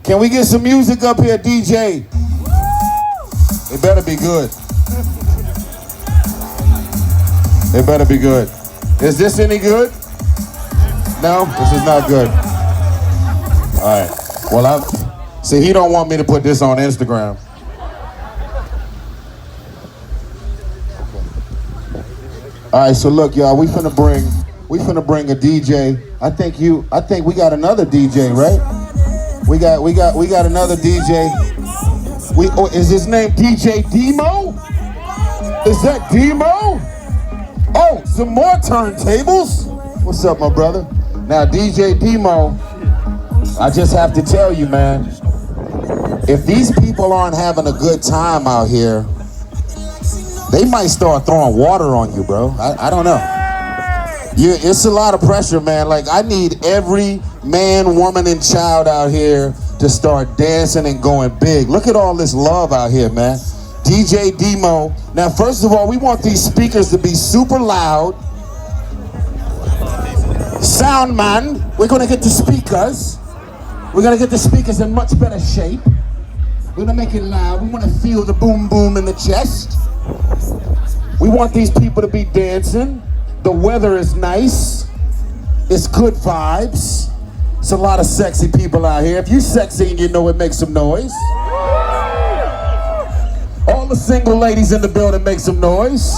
Can we get some music up here, DJ? It better be good. It better be good. Is this any good? No, this is not good. All right. Well, see, he don't want me to put this on Instagram. All right, so look, y'all, we finna bring a DJ. I think we got another DJ, right? We got another DJ. Is his name DJ Dmo? Is that Dmo? Oh, some more turntables? What's up, my brother? Now, DJ Dmo, I just have to tell you, man, if these people aren't having a good time out here, they might start throwing water on you, bro. I don't know. It's a lot of pressure, man. Like, I need every man, woman, and child out here to start dancing and going big. Look at all this love out here, man. DJ Dmo. Now, first of all, we want these speakers to be super loud. Sound man, we're gonna get the speakers. We're gonna get the speakers in much better shape. We're gonna make it loud. We wanna feel the boom boom in the chest. We want these people to be dancing. The weather is nice. It's good vibes. It's a lot of sexy people out here. If you sexy and you know it, make some noise. All the single ladies in the building, make some noise.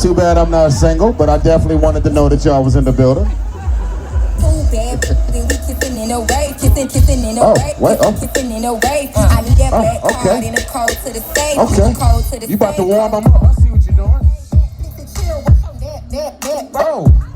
Too bad I'm not single, but I definitely wanted to know that y'all was in the building. Oh, wait, okay. You about to warm them up. I see what you're doing. Oh.